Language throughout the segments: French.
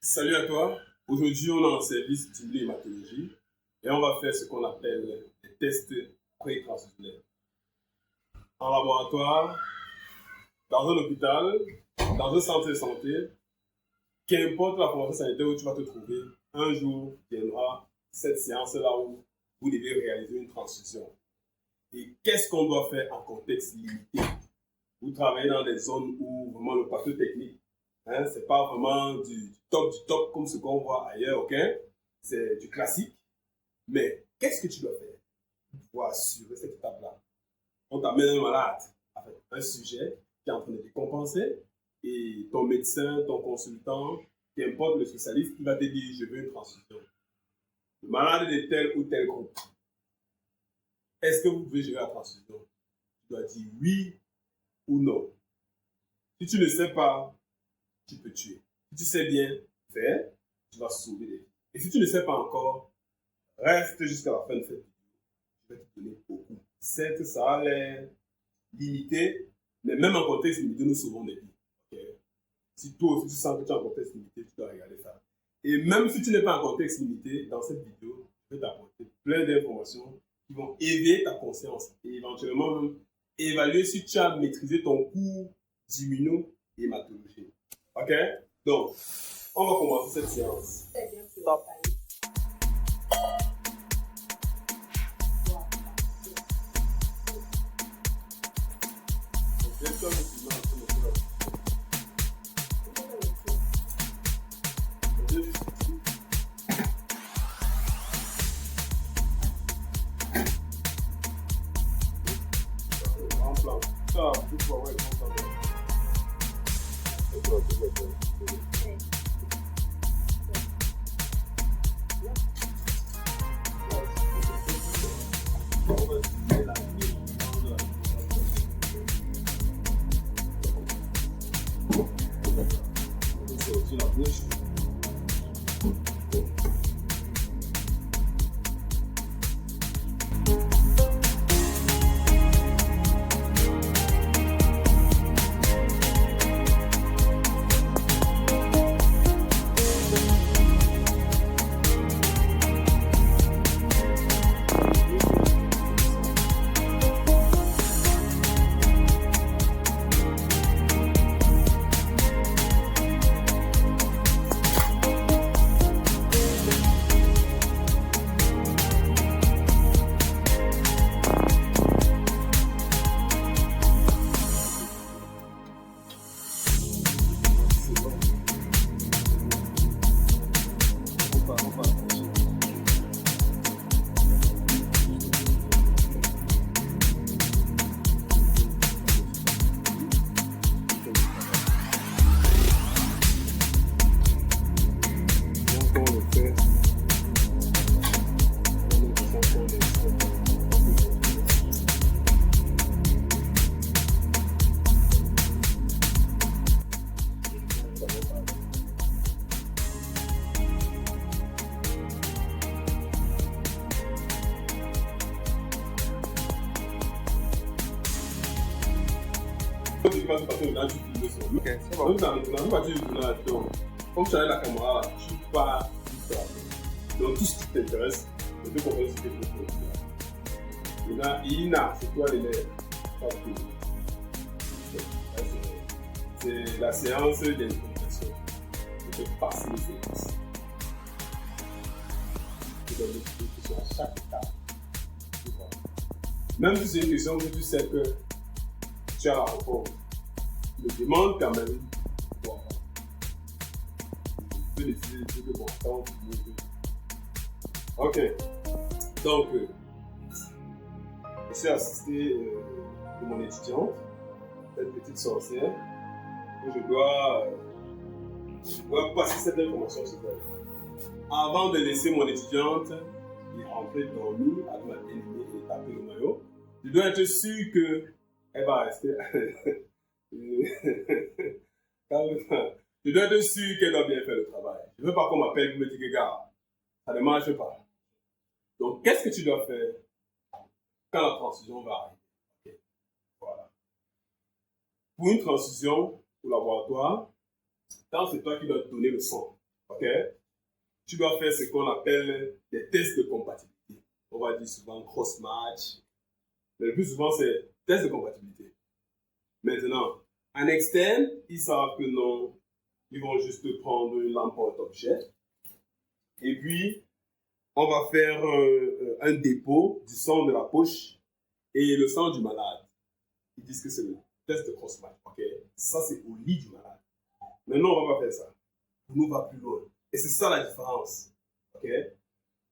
Salut à toi. Aujourd'hui, on a un service stimulé hématologie et on va faire ce qu'on appelle des tests pré-transfusionnels. En laboratoire, dans un hôpital, dans un centre de santé, qu'importe la formation sanitaire où tu vas te trouver, un jour viendra cette séance-là où vous devez réaliser une transfusion. Et qu'est-ce qu'on doit faire en contexte limité? Vous travaillez dans des zones où vraiment le plateau technique, c'est pas vraiment du top comme ce qu'on voit ailleurs, ok? C'est du classique. Mais qu'est-ce que tu dois faire pour pouvoir assurer cette étape-là? On t'amène un malade avec un sujet qui est en train de décompenser et ton médecin, ton consultant, qu'importe le spécialiste, il va te dire je veux une transfusion. Le malade est de tel ou tel groupe. Est-ce que vous pouvez gérer la transfusion? Tu dois dire oui ou non. Si tu ne sais pas, tu peux tuer. Si tu sais bien faire, tu vas sauver des vies. Et si tu ne sais pas encore, reste jusqu'à la fin de cette vidéo. Je vais te donner beaucoup. Certes, ça a l'air limité, mais même en contexte limité, nous sauvons des vies. Okay? Si toi aussi tu sens que tu es en contexte limité, tu dois regarder ça. Et même si tu n'es pas en contexte limité, dans cette vidéo, je vais t'apporter plein d'informations qui vont aider ta conscience et éventuellement même évaluer si tu as maîtrisé ton cours d'immuno-hématologie. Ok? Donc, on va commencer cette séance. Stop. Ok, c'est bon. Comme tu as la caméra, tu pars donc tout ce qui t'intéresse, je peux comprendre ce que tu veux faire. Maintenant, Ina, c'est quoi les lèvres? C'est la séance d'interprétation. Je peux passer les services. Je donne des questions à chaque étape. Même si c'est une question que tu sais que tu as la réponse, me demande quand même pourquoi. Je peux décider de bon temps. Ok. Donc, je suis assisté de mon étudiante, cette petite sorcière, et je dois passer cette information sur elle. Avant de laisser mon étudiante y rentrer dormir avec ma bien-aimée et taper le maillot, je dois être sûr qu'elle va rester. Je dois être sûr qu'elle doit bien faire le travail. Je ne veux pas qu'on m'appelle pour me dire que gars, ça ne marche pas. Donc, qu'est-ce que tu dois faire quand la transfusion va arriver? Okay. Voilà. Pour une transfusion au laboratoire, quand c'est toi qui dois donner le sang, Ok? Tu dois faire ce qu'on appelle des tests de compatibilité. On va dire souvent cross-match. Mais le plus souvent, c'est test de compatibilité. Maintenant, en externe, ils savent que non, ils vont juste prendre une lampe porte-objet. Et puis, on va faire un dépôt du sang de la poche et le sang du malade. Ils disent que c'est le test de cross-match. Ok? Ça, c'est au lit du malade. Maintenant, on ne va pas faire ça. Nous, on va plus loin. Et c'est ça la différence. Ok?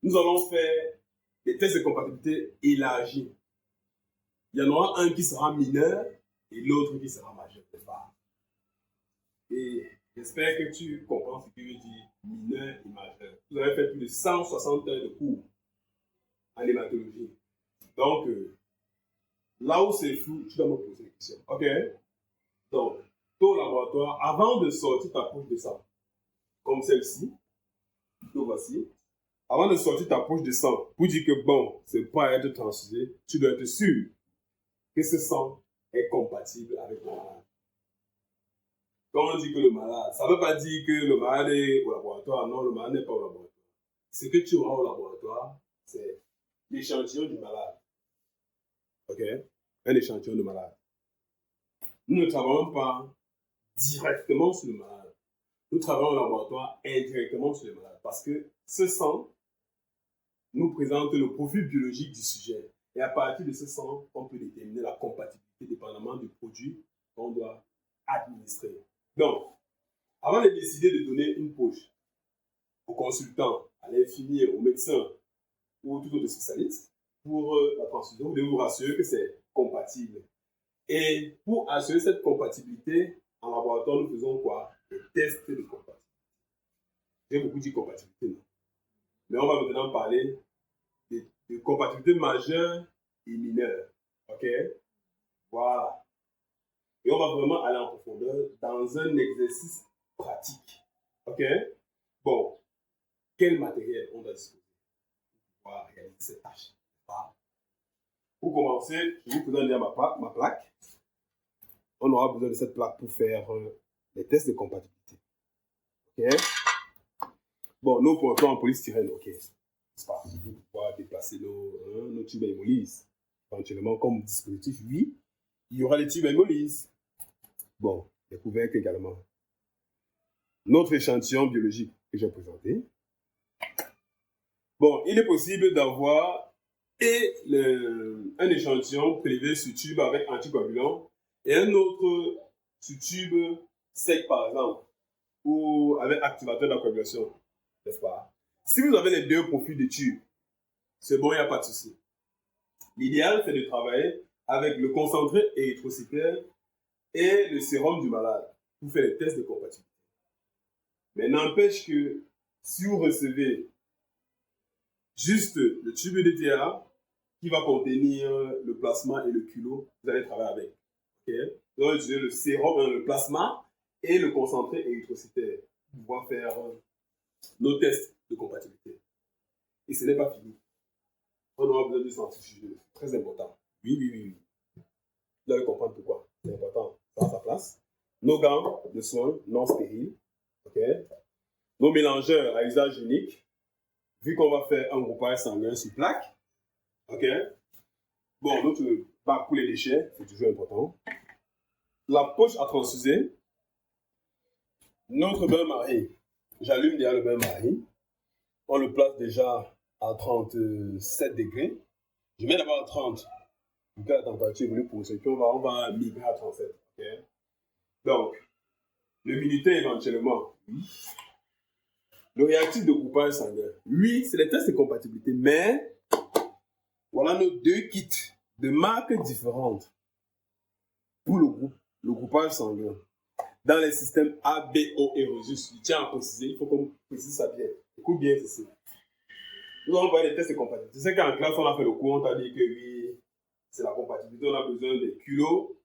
Nous allons faire des tests de compatibilité élargis. Il y en aura un qui sera mineur et l'autre qui sera majeur. Et j'espère que tu comprends ce que veut dire mineur et majeur. Vous avez fait plus de 160 heures de cours en hématologie. Donc, là où c'est flou, tu dois me poser des questions. OK? Donc, ton laboratoire, avant de sortir ta poche de sang, comme celle-ci, plutôt voici, avant de sortir ta poche de sang, pour dire que bon, c'est pas à être transfusé, tu dois être sûr que ce sang est compatible avec le malade. Quand on dit que le malade, ça ne veut pas dire que le malade est au laboratoire. Non, le malade n'est pas au laboratoire. Ce que tu auras au laboratoire, c'est l'échantillon du malade. OK? Un échantillon de malade. Nous ne travaillons pas directement sur le malade. Nous travaillons au laboratoire indirectement sur le malade. Parce que ce sang nous présente le profil biologique du sujet. Et à partir de ce sang, on peut déterminer la compatibilité dépendamment du produit qu'on doit administrer. Donc, avant de décider de donner une poche au consultant, à l'infirmier, au médecin ou tout autre spécialiste pour la transfusion, vous devez vous rassurer que c'est compatible. Et pour assurer cette compatibilité, en laboratoire, nous faisons quoi? Des tests de compatibilité. J'ai beaucoup dit compatibilité, non? Mais on va maintenant parler de compatibilité majeure et mineure. OK? Voilà. Et on va vraiment aller en profondeur dans un exercice pratique. OK? Bon, quel matériel on doit disposer pour pouvoir réaliser cette tâche? Pour commencer, je vais vous donner ma plaque. On aura besoin de cette plaque pour faire les tests de compatibilité. OK? Bon, nos pointons en polystyrène, OK. C'est pas pour pouvoir déplacer nos tubes à hémolyse. Éventuellement, comme dispositif, oui, il y aura les tubes à hémolyse. Bon, les couvercles également. Notre échantillon biologique que j'ai présenté. Bon, il est possible d'avoir un échantillon prélevé sur tube avec anticoagulant et un autre sur tube sec, par exemple, ou avec activateur d'aquacoagulation, n'est-ce pas? Si vous avez les deux profils de tube, c'est bon, il n'y a pas de souci. L'idéal, c'est de travailler avec le concentré érythrocytaire et le sérum du malade pour faire les tests de compatibilité. Mais n'empêche que si vous recevez juste le tube DTA qui va contenir le plasma et le culot, vous allez travailler avec. Okay? Vous allez utiliser le sérum, le plasma et le concentré érythrocytaire pour pouvoir faire nos tests de compatibilité. Et ce n'est pas fini. On aura besoin de centrifuge, très important. Oui. Vous allez comprendre pourquoi. C'est important. Ça a sa place. Nos gants de soins non stériles. Okay? Nos mélangeurs à usage unique. Vu qu'on va faire un groupage sanguin sur plaque. OK? Bon, notre bac pour les déchets, c'est toujours important. La poche à transfuser. Notre bain-marie. J'allume déjà le bain-marie. On le place déjà à 37 degrés. Je mets d'abord à 30. Donc la température est venue pour ce qu'on va migrer à 37. Okay? Donc, le minuter éventuellement, oui. Le réactif de groupage sanguin, oui, c'est les tests de compatibilité, mais voilà nos deux kits de marques différentes pour le groupage sanguin. Dans les systèmes A, B, O et Rhesus, je tiens à préciser, il faut qu'on précise ça bien. Écoute bien ceci. Nous allons parler des tests de compatibilité. Tu sais qu'en classe, on a fait le cours, on t'a dit que oui, c'est la compatibilité, on a besoin des culots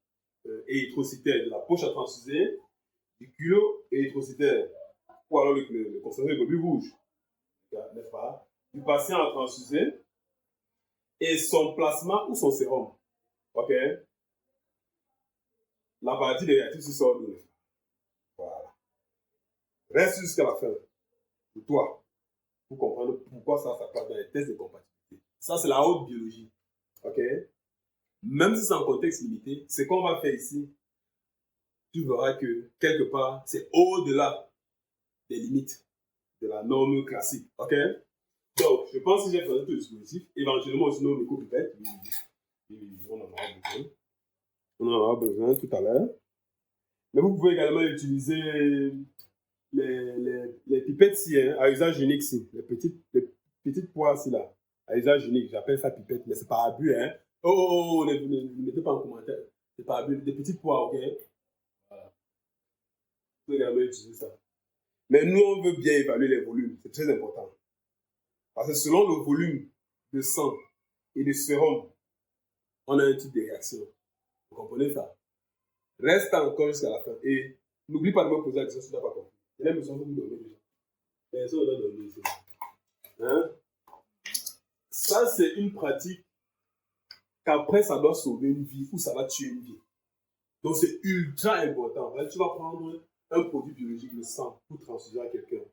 érythrocytaires, de la poche à transfuser, du culot érythrocytaire, ou alors le concentré de globule rouge, n'est-ce pas? Du patient à transfuser et son plasma ou son sérum. OK? La partie des réactifs se sort de. Voilà. Reste jusqu'à la fin. de toi pour comprendre pourquoi ça passe dans les tests de compatibilité. Ça, c'est la haute biologie. OK? Même si c'est en contexte limité, ce qu'on va faire ici, tu verras que quelque part, c'est au-delà des limites de la norme classique. OK? Donc, je pense que j'ai présenté tout le dispositif. Éventuellement, aussi, nos micro-pipettes. On en aura besoin. On en aura besoin tout à l'heure. Mais vous pouvez également utiliser les pipettes ci, hein, à usage unique ci. Les petites poires ci là, à usage unique. J'appelle ça pipette, mais c'est pas abus, hein. Oh, ne mettez pas en commentaire. C'est pas abus. Des petites poires, ok? Voilà. Vous pouvez également utiliser ça. Mais nous, on veut bien évaluer les volumes. C'est très important. Parce que selon le volume de sang et de sérum, on a un type de réaction. Vous comprenez ça? Reste encore jusqu'à la fin. Et n'oublie pas de me poser la question si tu n'as pas compris. Il y a besoin de vous donner déjà. Personne ne doit donner ici. Hein? Ça, c'est une pratique qu'après, ça doit sauver une vie ou ça va tuer une vie. Donc, c'est ultra important. Tu vas prendre un produit biologique, le sang, pour transfuser à quelqu'un.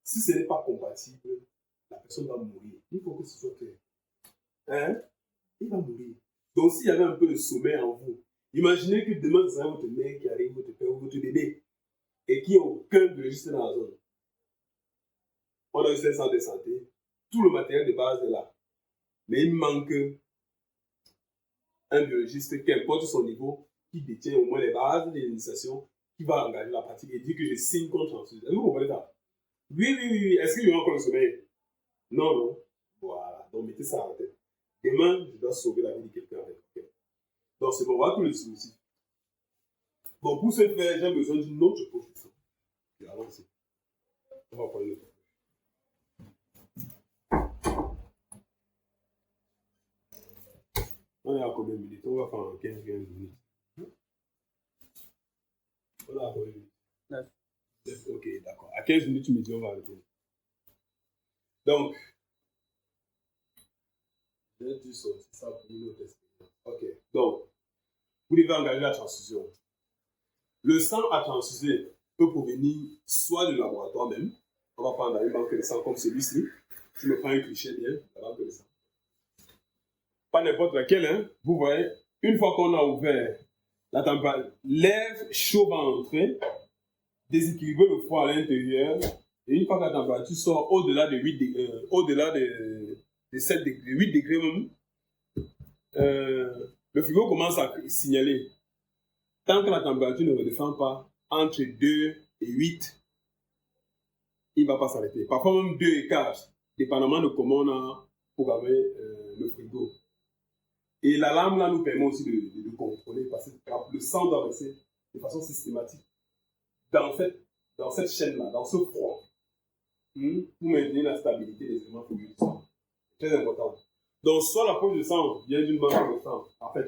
Si ce n'est pas compatible, la personne va mourir. Il faut que ce soit clair. Hein? Il va mourir. Donc, s'il y avait un peu de sommeil en vous, imaginez que demain, c'est votre mère qui arrive, votre père ou votre bébé, et qui n'a aucun biologiste dans la zone. On a eu un centre de santé, tout le matériel de base est là. Mais il manque un biologiste, qu'importe son niveau, qui détient au moins les bases de l'initiation, qui va engager la pratique et dire que je signe contre transfusion. Est-ce que vous comprenez ça? Oui. Est-ce qu'il y a encore le sommeil? Non. Voilà. Donc mettez ça en tête. Demain, je dois sauver la vie de quelqu'un avec. Okay. Donc c'est bon, on va tout le dispositif. Bon, pour ce faire, j'ai besoin d'une autre position. Et allons-y. On va prendre une autre. On est à combien de minutes? On va faire 15 minutes. On est à combien de minutes? 9. Ok, d'accord. À 15 minutes, tu me dis, on va arrêter. Donc, j'ai dû sortir ça pour une autre expérience. Ok, donc, vous devez engager la transfusion. Le sang à transfuser peut provenir soit du laboratoire même. On va prendre une banque de sang comme celui-ci. Je me prends un cliché bien, la banque de sang. Pas n'importe laquelle, hein. Vous voyez, une fois qu'on a ouvert la température, l'air chaud va entrer, déséquilibrer le foie à l'intérieur, et une fois que la température sort au-delà de 8 degrés, au-delà de 7 degrés, 8 degrés même, le frigo commence à signaler. Tant que la température ne redescend pas entre 2 et 8, il ne va pas s'arrêter. Parfois même 2 et 4, dépendamment de comment on a programmé le frigo. Et l'alarme là nous permet aussi de contrôler parce que le sang doit rester de façon systématique dans cette chaîne-là, dans ce froid, pour maintenir la stabilité des éléments fluides du sang. Très important. Donc, soit la poche de sang vient d'une banque de sang, en fait,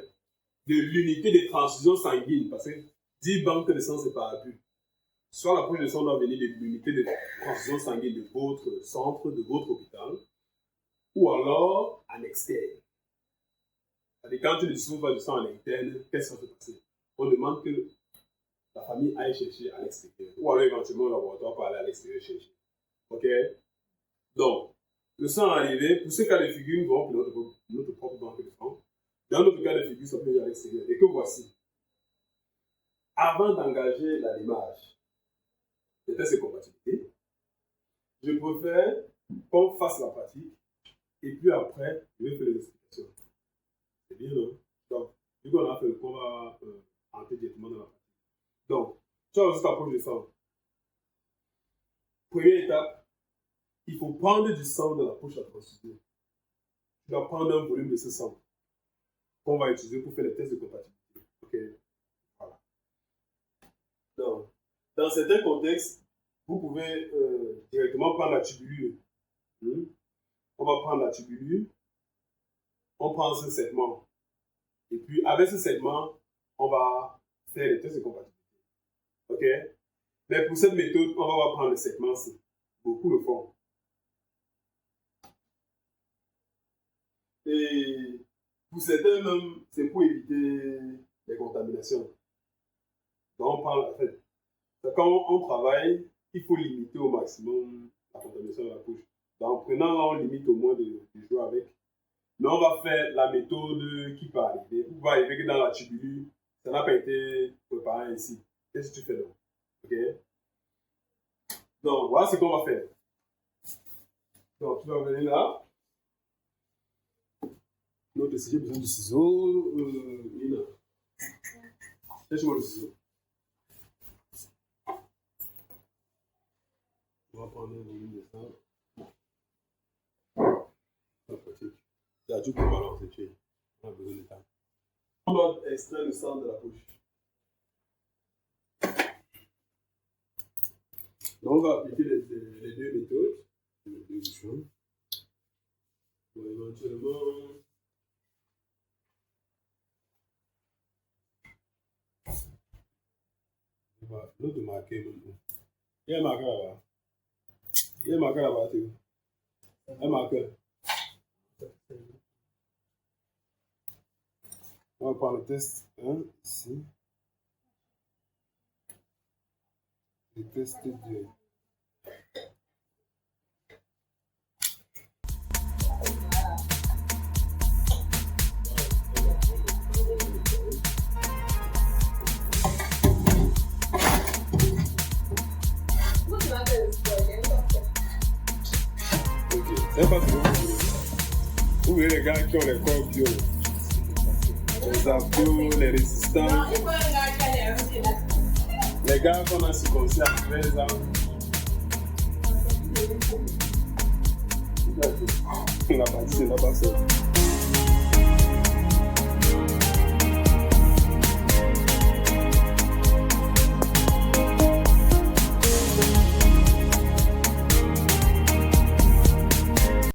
de l'unité de transfusion sanguine, parce que 10 banques de sang, c'est pas abus. Soit la poche de sang doit venir de l'unité de transfusion sanguine de votre centre, de votre hôpital, ou alors en externe. Et quand tu ne disposes pas du sang en interne, qu'est-ce qui va se passer? On demande que la famille aille chercher à l'extérieur. Ou alors éventuellement, le laboratoire peut aller à l'extérieur chercher. Ok? Donc, le sang arrivé, pour ce cas de figure, nous allons pour notre propre banque de sang. Dans notre cas de figure, ça peut aller à l'extérieur. Et que voici. Avant d'engager la démarche de tests de compatibilité, je préfère qu'on fasse la pratique et puis après, je vais faire les explications. C'est bien, non? Donc, vu qu'on a fait le point, on va entrer directement dans la pratique. Donc, tu as aussi ta poche de sang. Première étape, il faut prendre du sang de la poche à transfuser. Tu dois prendre un volume de ce sang qu'on va utiliser pour faire les tests de compatibilité. Ok? Voilà. Donc, dans certains contextes, vous pouvez directement prendre la tubulure. On va prendre la tubulure, on prend ce segment. Et puis, avec ce segment, on va faire les tests de compatibilité. Ok? Mais pour cette méthode, on va prendre le segment-ci. Beaucoup le font. Et pour certains même, c'est pour éviter les contaminations. Donc, on parle, en fait, quand on travaille, il faut limiter au maximum position de la couche. Donc, en prenant là, on limite au moins de jouer avec. Mais on va faire la méthode qui peut arriver. Vous pouvez arriver que dans la tubulure, ça n'a pas été préparé ici. Qu'est-ce que tu fais donc? Ok? Donc, voilà ce qu'on va faire. Donc, tu vas venir là. Donc, j'ai besoin de ciseaux. Nina. Cherche-moi le ciseau. On va prendre un volume de ça. Tu peux balancer. On a besoin de ça. On doit extraire le sang de la poche. Donc, on va appliquer les deux méthodes. Les deux bouchons. Bon, éventuellement. L'autre marqué maintenant. Il y a un marqueur là-bas. Il y a un marqueur là-bas, tu vois. Un marqueur. On va prendre le test 1 ici. Le test 2. C'est pas trop. Vous voyez les gars qui ont les corps bio, les abdos, les résistants. Les gars qu'on a circoncis à 13 ans. La partie, c'est la passée.